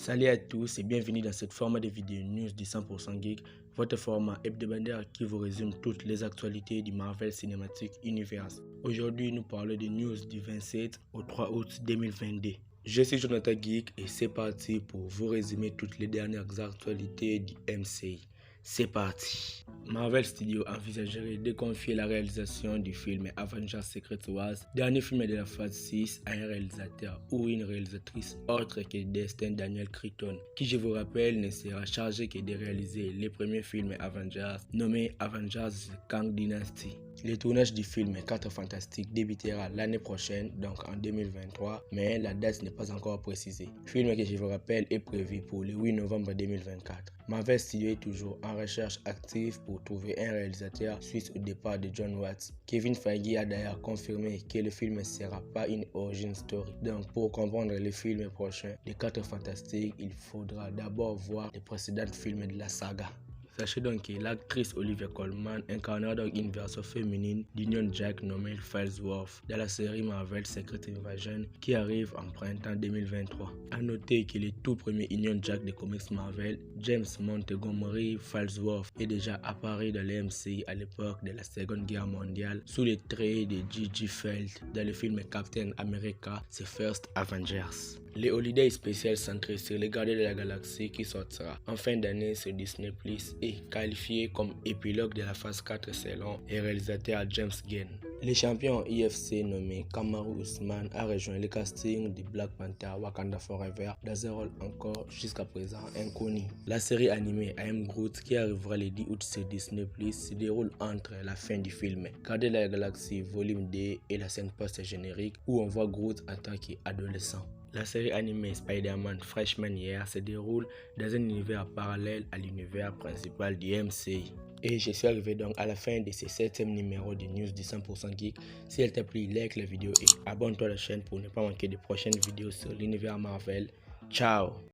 Salut à tous et bienvenue dans cette format de vidéo news du 100% Geek, votre format hebdomadaire qui vous résume toutes les actualités du Marvel Cinematic Universe. Aujourd'hui, nous parlons des news du 27 au 3 août 2022. Je suis Jonathan Geek et c'est parti pour vous résumer toutes les dernières actualités du MCU. C'est parti. Marvel Studios envisagerait de confier la réalisation du film Avengers Secret Wars, dernier film de la phase 6, à un réalisateur ou une réalisatrice autre que Destin Daniel Cretton, qui je vous rappelle ne sera chargé que de réaliser les premiers films Avengers, nommés Avengers Kang Dynasty. Le tournage du film 4 Fantastiques débutera l'année prochaine, donc en 2023, mais la date n'est pas encore précisée. Le film que je vous rappelle est prévu pour le 8 novembre 2024. Marvel Studios est toujours en recherche active pour trouver un réalisateur suite au départ de Jon Watts. Kevin Feige a d'ailleurs confirmé que le film ne sera pas une origin story. Donc pour comprendre le film prochain des 4 Fantastiques, il faudra d'abord voir les précédents films de la saga. Sachez donc que l'actrice Olivia Colman incarnera donc une version féminine d'Union Jack nommée Falsworth dans la série Marvel Secret Invasion qui arrive en printemps 2023. A noter que le tout premier Union Jack des comics Marvel, James Montgomery Falsworth, est déjà apparu dans le MCU à l'époque de la Seconde Guerre mondiale sous les traits de Gigi Feld dans le film Captain America The First Avengers. Le holiday spécial centré sur les Gardiens de la Galaxie qui sortira en fin d'année sur Disney Plus est qualifié comme épilogue de la phase 4 selon le réalisateur James Gunn. Le champion UFC nommé Kamaru Usman a rejoint le casting de Black Panther Wakanda Forever dans un rôle encore jusqu'à présent inconnu. La série animée I Am Groot qui arrivera le 10 août sur Disney Plus se déroule entre la fin du film Gardiens de la Galaxie volume 2 et la scène post-générique où on voit Groot en tant qu'adolescent. La série animée Spider-Man Freshman Year se déroule dans un univers parallèle à l'univers principal du MCU. Et je suis arrivé donc à la fin de ce 7e numéro de news du 100% Geek. Si elle t'a plu, like la vidéo et abonne-toi à la chaîne pour ne pas manquer de prochaines vidéos sur l'univers Marvel. Ciao!